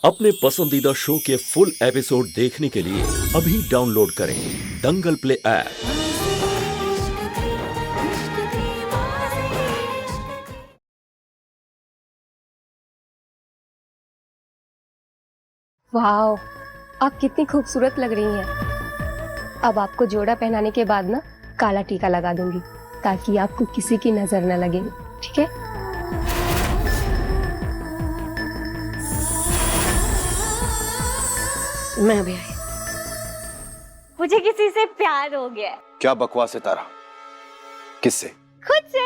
अपने पसंदीदा शो के फुल एपिसोड देखने के लिए अभी डाउनलोड करें दंगल प्ले ऐप। वाओ, आप कितनी खूबसूरत लग रही हैं। अब आपको जोड़ा पहनाने के बाद ना काला टीका लगा दूंगी ताकि आपको किसी की नजर न लगे, ठीक है? मैं अभी आई। मुझे किसी से प्यार हो गया है। क्या बकवास है तारा? किससे? खुद से।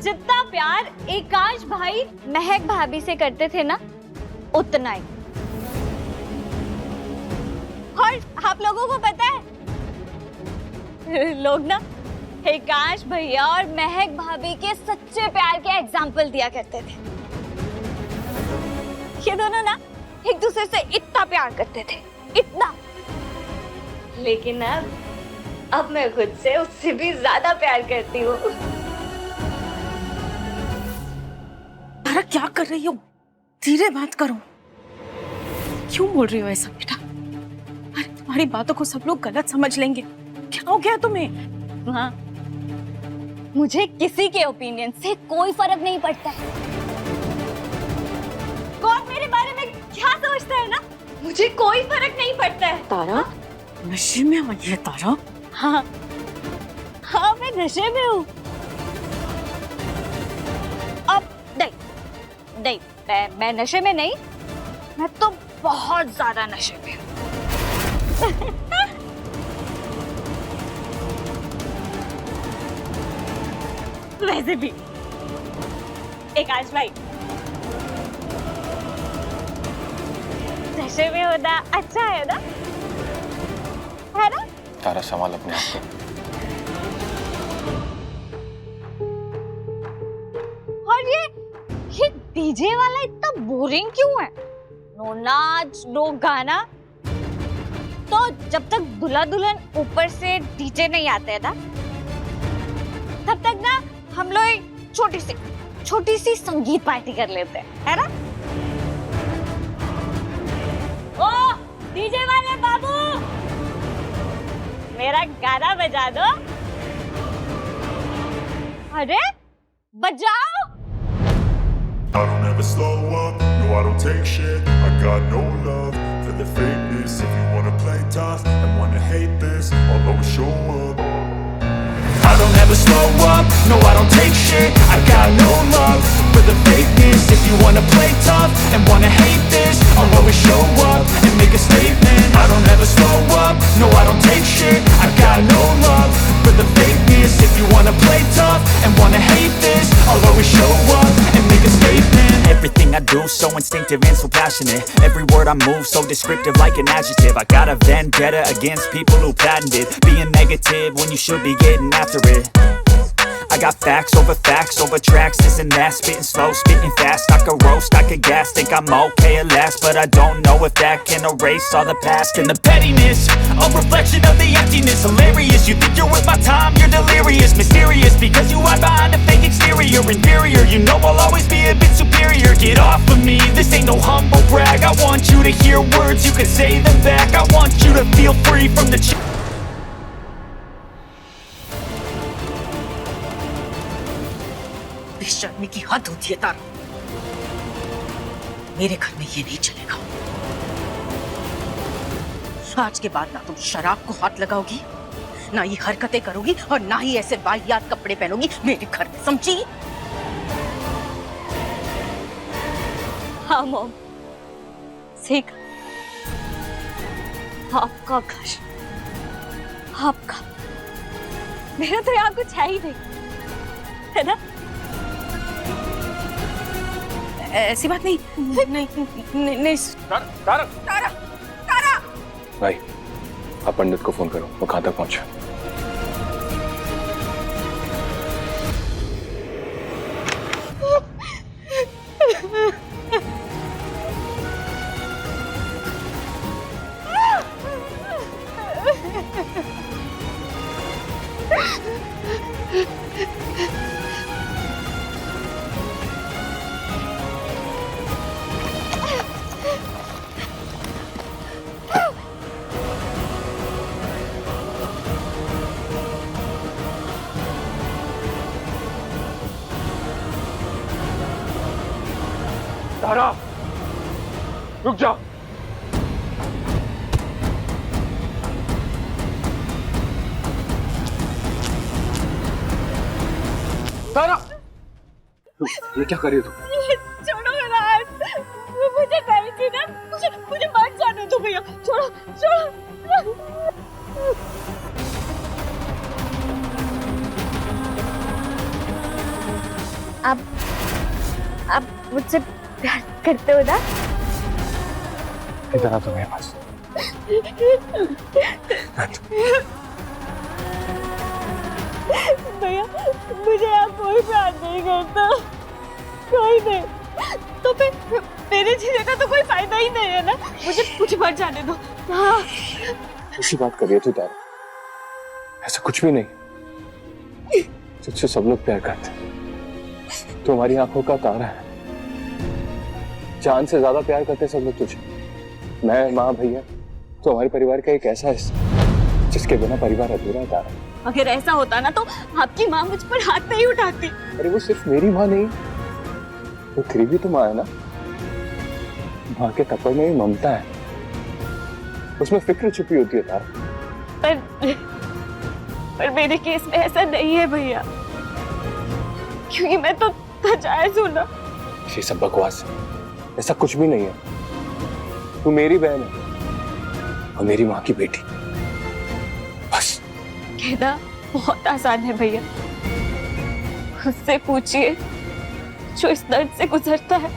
जितना प्यार एकाश भाई महक भाभी से करते थे ना, उतना ही। और आप लोगों को पता है, लोग ना एकाश भैया और महक भाभी के सच्चे प्यार के एग्जाम्पल दिया करते थे। ये दोनों ना एक दूसरे से इतना प्यार करते थे, इतना। लेकिन अब मैं खुद से उससे भी ज्यादा प्यार करती हूँ। तारा, क्या कर रही हो? धीरे बात करो। क्यों बोल रही हो ऐसा बेटा? अरे तुम्हारी बातों को सब लोग गलत समझ लेंगे। क्या हो गया तुम्हें? हाँ, मुझे किसी के ओपिनियन से कोई फर्क नहीं पड़ता है। कौन मेरे बारे में क्या सोचता है ना, मुझे कोई फर्क नहीं पड़ता है। तारा, नशे में आई है तारा? हाँ हाँ, मैं नशे में हूँ। अब नहीं, मैं नशे में नहीं, मैं तो बहुत ज्यादा नशे में हूँ। वैसे भी एकाश भाई, नशे में होना अच्छा है ना? है ना? तारा, संभाल अपने आप को। और ये डीजे वाला इतना बोरिंग क्यों है? नो नाच, नो गाना। तो जब तक दूल्हा दुल्हन ऊपर से डीजे नहीं आते ना, तब तक ना हम लोग एक छोटी सी संगीत पार्टी कर लेते हैं, है ना? ओ डीजे वाले बाबू, मेरा गाना बजा दो। अरे बजाओ। I don't ever slow up, no I don't take shit. I got no love for the fakeness. If you wanna play tough and wanna hate this, I'll always show up. I don't ever slow up, no I don't take shit. I got no love for the fakeness. If you wanna play tough and wanna hate this, I'll always show up and make a statement. I don't ever slow up, no I don't take shit. I got no love for the fakeness. If you wanna play tough and wanna hate this, I'll always show up and make a statement. Everything I do so instinctive and so passionate. Every word I move so descriptive like an adjective. I got a vendetta against people who patented being negative when you should be getting after it. I got facts over tracks, this and that. Spitting slow, spitting fast. I could roast, I could gas. Think I'm okay at last, but I don't know if that can erase all the past. And the pettiness, a reflection of the emptiness. Hilarious, you think you're worth my time, you're delirious. Mysterious, because you hide behind a fake exterior. Inferior, you know I'll always be a bit superior. Get off of me, this ain't no humble brag. I want you to hear words, you can say them back. I want you to feel free from the बेशर्मी की हद होती है तारा। मेरे घर में ये नहीं चलेगा। आज के बाद ना तुम शराब को हाथ लगाओगी, ना ये हरकतें करोगी, और ना ही ऐसे वाहियात कपड़े पहनोगी मेरे घर में, समझी? हाँ मॉम, सीख। आपका घर, आपका, मेरा तो यहाँ कुछ है ही नहीं, है ना? ऐसी बात नहीं। नहीं। तारा। भाई, आप पंडित को फोन करो, वो कहाँ तक पहुंचा। तारा, रुक जा। तारा, ये क्या कर रही हो तुम? छोड़ो मेरा हाथ, मुझे नहीं थी ना, मुझे मत जाने दो भैया, छोड़ो छोड़ो। आप मुझसे प्यार करते हो ना? इधर आ तो मेरे पास। भैया मुझे यहाँ कोई प्यार नहीं करता, कोई नहीं। तो फिर मेरे जीने का तो कोई फायदा ही नहीं है ना, मुझे मत जाने दो। हाँ। ऐसी बात कर रही है तू तारा? ऐसा कुछ भी नहीं। तुझसे सब लोग प्यार करते हैं। तू हमारी आंखों का तारा है। जान से ज्यादा प्यार करते सब लोग तुझे। मैं, माँ, भैया, तो हमारे परिवार का एक ऐसा हिस्सा जिसके बिना परिवार अधूरा है तारा। अगर ऐसा होता ना तो आपकी माँ मुझ पर हाथ नहीं उठाती। अरे वो सिर्फ मेरी माँ नहीं, वो तेरी भी तो माँ है ना। माँ के तप्पड़ में भी ममता है, उसमें फिक्र छुपी होती है तारा। पर मेरे केस में ऐसा नहीं है भैया, क्योंकि मैं तो नाजायज हूँ ना। ये सब बकवास है, ऐसा कुछ भी नहीं है। तू मेरी बहन है और मेरी माँ की बेटी, बस। कहना बहुत आसान है भैया, उससे पूछिए जो इस दर्द से गुजरता है।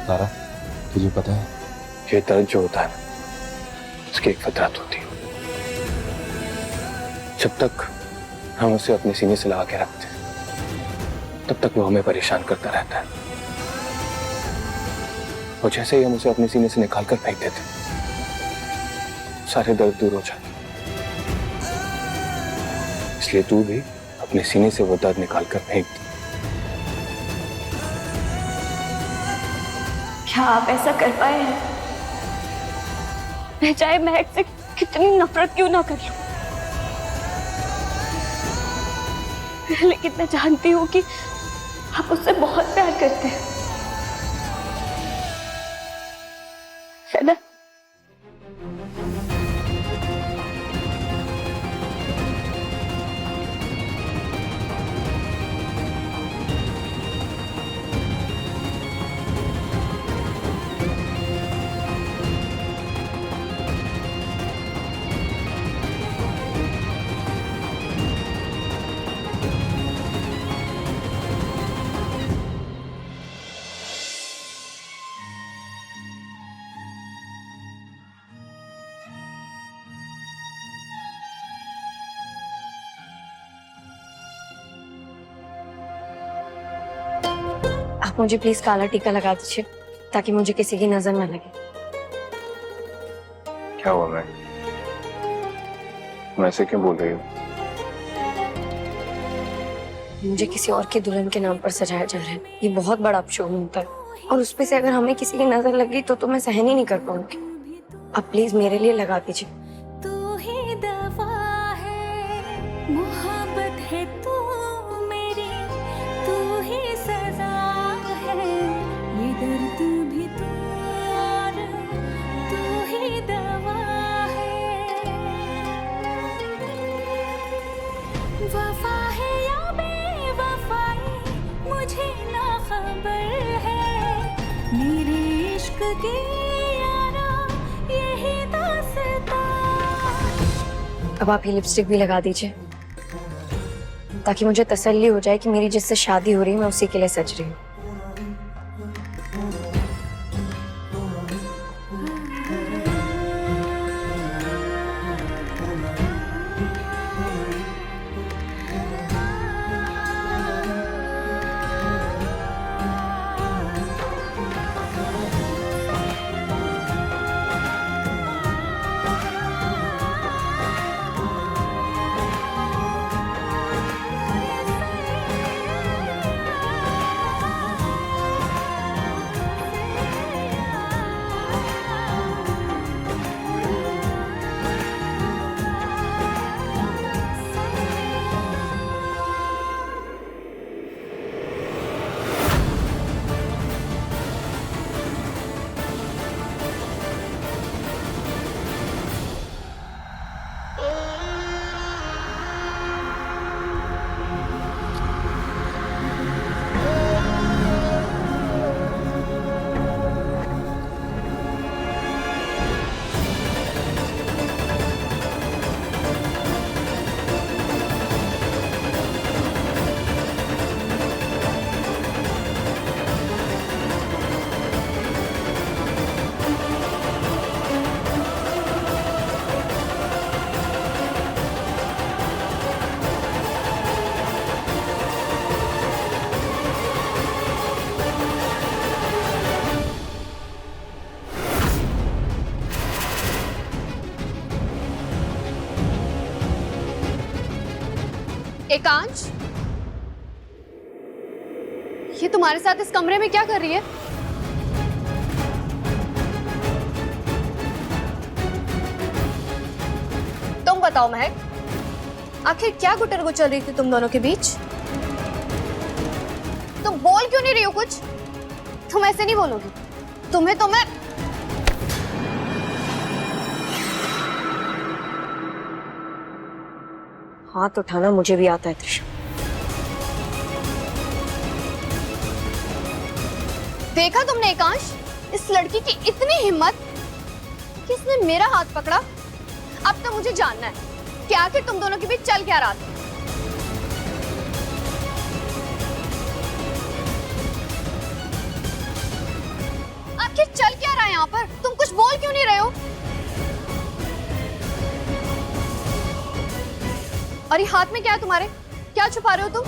तारा, तुझे पता है ये दर्द जो होता है ना, उसकी एक फितरत होती है। जब तक हम उसे अपने सीने से लगा के रखते हैं तब तक वो हमें परेशान करता रहता है, और जैसे ही हम उसे अपने सीने से निकाल कर फेंक देते सारे दर्द दूर हो जाते। इसलिए तू भी अपने सीने से वो दर्द निकाल कर फेंक दे। क्या आप ऐसा कर पाए हैं? मैं चाहे महक से कितनी नफरत क्यों ना कर लूं, लेकिन मैं जानती हूँ कि आप उससे बहुत प्यार करते हैं, है ना? आप मुझे प्लीज काला टीका लगा दीजिए ताकि मुझे किसी की नजर न लगे। क्या हुआ मैं ऐसे क्यों बोल रही हूँ? मुझे किसी और के दुल्हन के नाम पर सजाया जा रहा है, ये बहुत बड़ा अपशगुन होता है, और उसपे से अगर हमें किसी की नजर लग गई तो मैं सहन ही नहीं कर पाऊंगी। आप प्लीज मेरे लिए लगा दीजिए। तू ही दवा है, मोहब्बत है तू मेरी, तू ही सजा है, ये दर्द भी तू और तू ही दवा है। वफा है या बेवफाई मुझे ना खबर है, मेरे इश्क की यारा यही दास्तां। अब आप ये लिपस्टिक भी लगा दीजिए ताकि मुझे तसल्ली हो जाए कि मेरी जिससे शादी हो रही है मैं उसी के लिए सज रही हूँ। एकांश, ये तुम्हारे साथ इस कमरे में क्या कर रही है? तुम बताओ महक, आखिर क्या गुटरगु चल रही थी तुम दोनों के बीच? तुम बोल क्यों नहीं रही हो कुछ? तुम ऐसे नहीं बोलोगी। तुम्हें हाथ उठाना मुझे भी आता है त्रिशा। देखा तुमने एकांश, इस लड़की की इतनी हिम्मत कि इसने मेरा हाथ पकड़ा। अब तो मुझे जानना है कि आखिर तुम दोनों के बीच चल क्या रहा था। आखिर चल क्या रहा है यहाँ पर? तुम कुछ बोल क्यों नहीं रहे हो? और ये हाथ में क्या है तुम्हारे? क्या छुपा रहे हो तुम?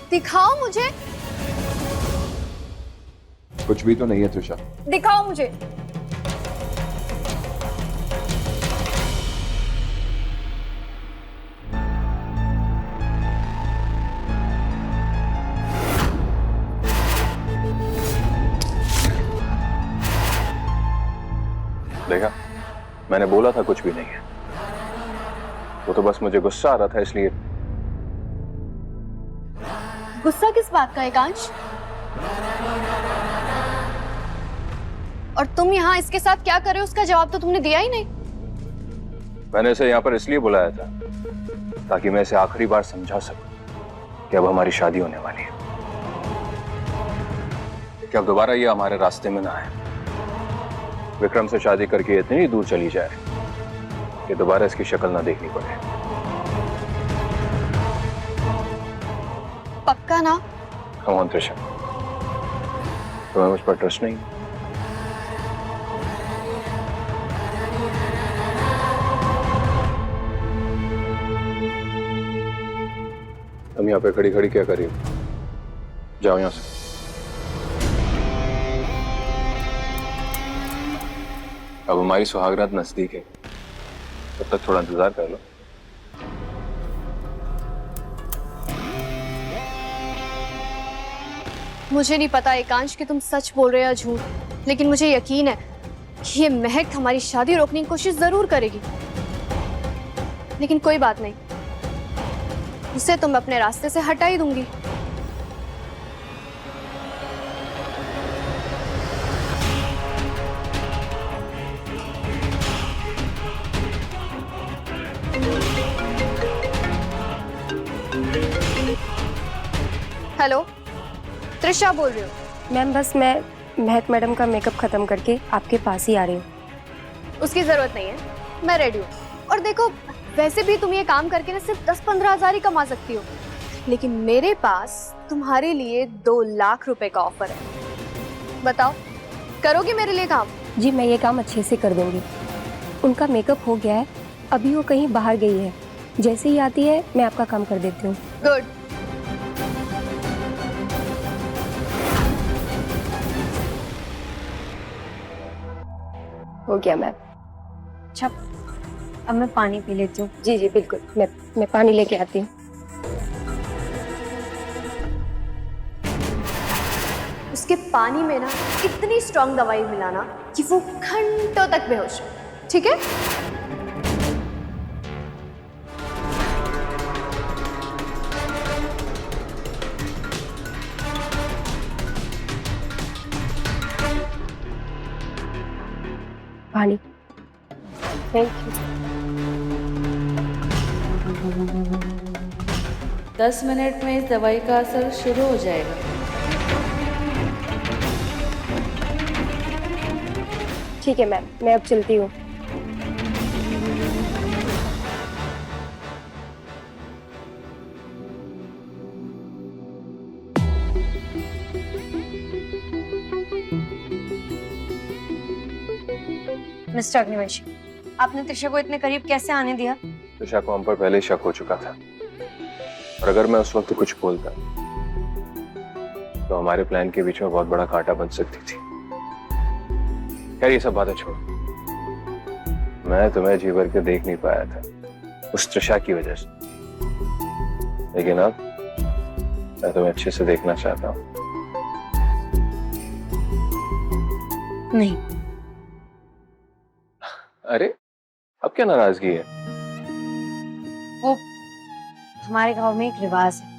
दिखाओ मुझे। कुछ भी तो नहीं है त्रिशा। दिखाओ मुझे। देखा, मैंने बोला था कुछ भी नहीं है। वो तो बस मुझे गुस्सा आ रहा था इसलिए। गुस्सा किस बात का एकांश? और तुम यहाँ इसके साथ क्या कर रहे हो उसका जवाब तो तुमने दिया ही नहीं। मैंने इसे यहाँ पर इसलिए बुलाया था ताकि मैं इसे आखिरी बार समझा सकूं कि अब हमारी शादी होने वाली है, कि अब दोबारा ये हमारे रास्ते में ना आए। विक्रम से शादी करके इतनी दूर चली जाए कि दोबारा इसकी शक्ल ना देखनी पड़े। पक्का ना? कम ऑन त्रिशा, तुम्हें मुझ पर ट्रस्ट नहीं? तुम यहाँ पे खड़ी खड़ी क्या कर रही हो? जाओ यहाँ से। अब हमारी सुहागरात नजदीक है, तब तक थोड़ा इंतजार कर लो। मुझे नहीं पता एकांश कि तुम सच बोल रहे हो या झूठ, लेकिन मुझे यकीन है कि ये महक हमारी शादी रोकने की कोशिश जरूर करेगी। लेकिन कोई बात नहीं, उसे तुम अपने रास्ते से हटा ही दूंगी। हेलो, त्रिशा बोल रही हूँ। मैम बस मैं महक मैडम का मेकअप खत्म करके आपके पास ही आ रही हूँ। उसकी जरूरत नहीं है, मैं रेडी हूँ। और देखो, वैसे भी तुम ये काम करके ना सिर्फ 10-15 हजार ही कमा सकती हो, लेकिन मेरे पास तुम्हारे लिए 2 लाख रुपए का ऑफर है। बताओ, करोगे मेरे लिए काम? जी मैं ये काम अच्छे से कर दूंगी। उनका मेकअप हो गया है, अभी वो कहीं बाहर गई है। जैसे ही आती है मैं आपका काम कर देती हूँ। गुड। हो गया मैम। अच्छा, अब मैं पानी पी लेती हूँ। जी जी बिल्कुल, मैं पानी लेके आती हूँ। उसके पानी में ना इतनी स्ट्रॉन्ग दवाई मिलाना कि वो घंटों तक बेहोश हो, ठीक है? पानी। Thank you. 10 मिनट में इस दवाई का असर शुरू हो जाएगा। ठीक है मैम, मैं अब चलती हूँ। मिस्टर अग्निवंशी, आपने त्रिशा को इतने करीब कैसे आने दिया? त्रिशा को हम पर पहले ही शक हो चुका था, और अगर मैं उस वक्त कुछ बोलता तो हमारे प्लान के बीच में बहुत बड़ा कांटा बन सकती थी। खैर ये सब बातें छोड़, मैं तुम्हें जी भर के देख नहीं पाया था, उस त्रिशा की वजह से। लेकिन अब मैं तुम्हें अच्छे से देखना चाहता हूँ। नहीं। अरे अब क्या नाराजगी है? वो हमारे गांव में एक रिवाज है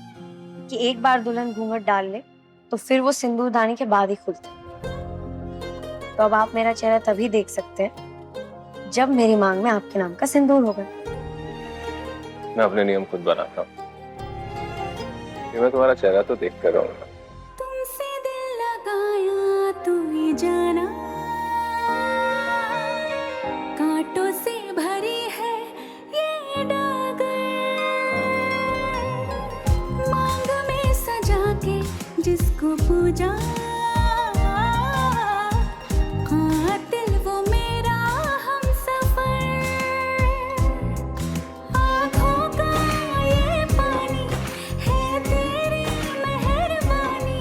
कि एक बार दुल्हन घूंघट डाल ले तो फिर वो सिंदूरदानी के बाद ही खुलते। तो अब आप मेरा चेहरा तभी देख सकते हैं जब मेरी मांग में आपके नाम का सिंदूर होगा। मैं अपने नियम खुद बनाता हूँ। मैं तुम्हारा चेहरा तो देख कर रहूंगा। तुमसे दिल लगाया तू ही जाना, कांटों से भरी है ये डगर, मांग में सजा के जिसको पूजा, कातिल वो मेरा हमसफर, आँखों का ये पानी है तेरी मेहरबानी,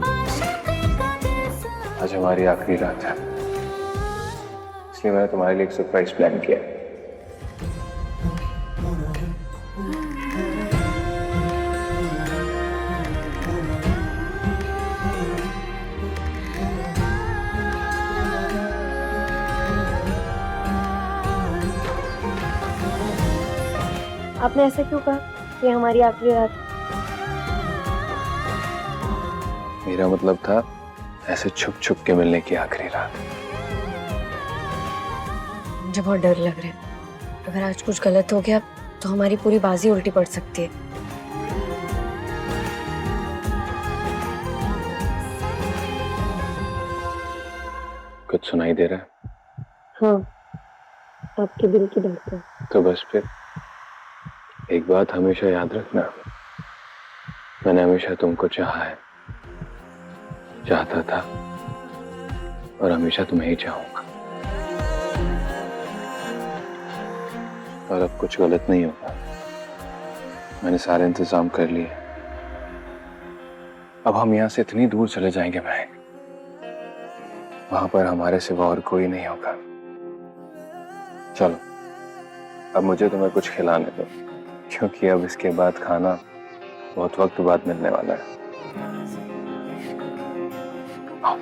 आशिक का दिल सा। आज हमारी आखिरी रात है, इसलिए मैंने तुम्हारे लिए एक सरप्राइज प्लान किया है। आपने ऐसा क्यों कहा कि हमारी आखिरी रात? मेरा मतलब था ऐसे छुप छुप के मिलने की आखिरी रात। मुझे बहुत डर लग रहा है। अगर आज कुछ गलत हो गया तो हमारी पूरी बाजी उल्टी पड़ सकती है। कुछ सुनाई दे रहा है? हाँ, आपके दिल की धड़कन। तो बस फिर एक बात हमेशा याद रखना, मैंने हमेशा तुमको चाहा है, चाहता था और हमेशा तुम्हें ही चाहूंगा। और अब कुछ गलत नहीं होगा, मैंने सारे इंतजाम कर लिए। अब हम यहाँ से इतनी दूर चले जाएंगे महक, वहां पर हमारे सिवा और कोई नहीं होगा। चलो अब मुझे तुम्हें कुछ खिलाने दो, क्योंकि अब इसके बाद खाना बहुत वक्त बाद मिलने वाला है। आओ।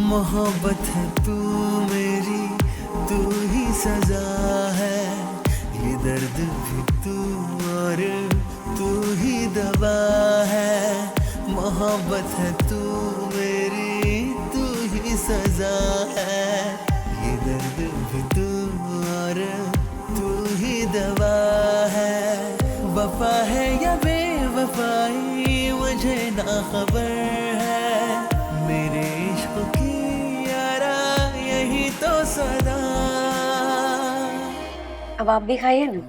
मोहब्बत है तू मेरी, तू ही सजा है, ये दर्द भी तू और तू ही दवा है। मोहब्बत है तू मेरी, तू ही सजा है, ये दर्द भी तू और तू ही दवा है। वफा है या बेवफाई मुझे ना खबर है, मेरे इश्क की यारा यही तो सदा। अब आप भी खाइए ना।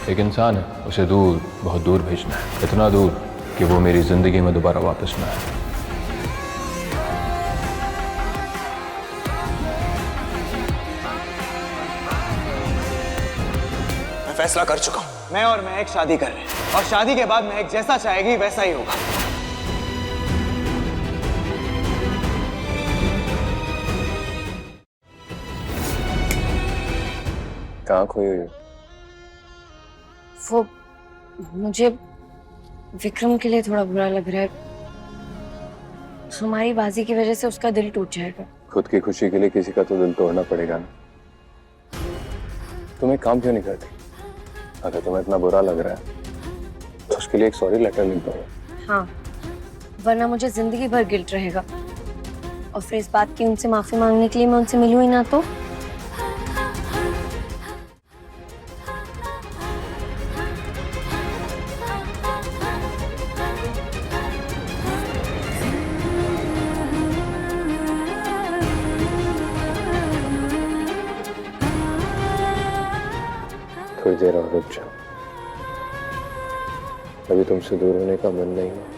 एक इंसान है, उसे दूर, बहुत दूर भेजना है, इतना दूर कि वो मेरी जिंदगी में दोबारा वापस ना आए। मैं फैसला कर चुका हूं, मैं और महक शादी कर रहे हैं, और शादी के बाद महक जैसा चाहेगी वैसा ही होगा। कहाँ खोई हुई? वो मुझे विक्रम के लिए थोड़ा बुरा लग रहा है। हमारी बाजी की वजह से उसका दिल टूट जाएगा। खुद की खुशी के लिए किसी का तो दिल तोड़ना पड़ेगा ना। तुम एक काम क्यों नहीं करती? अगर तुम्हें इतना बुरा लग रहा है तो उसके लिए एक सॉरी लेटर लिख दो। हाँ, वरना मुझे जिंदगी भर गिल्ट रहेगा, और फिर इस बात की उनसे माफी मांगने के लिए मैं उनसे मिलूं ही ना तो। थोड़ी देर और रुक जाओ, अभी तुमसे दूर होने का मन नहीं हुआ।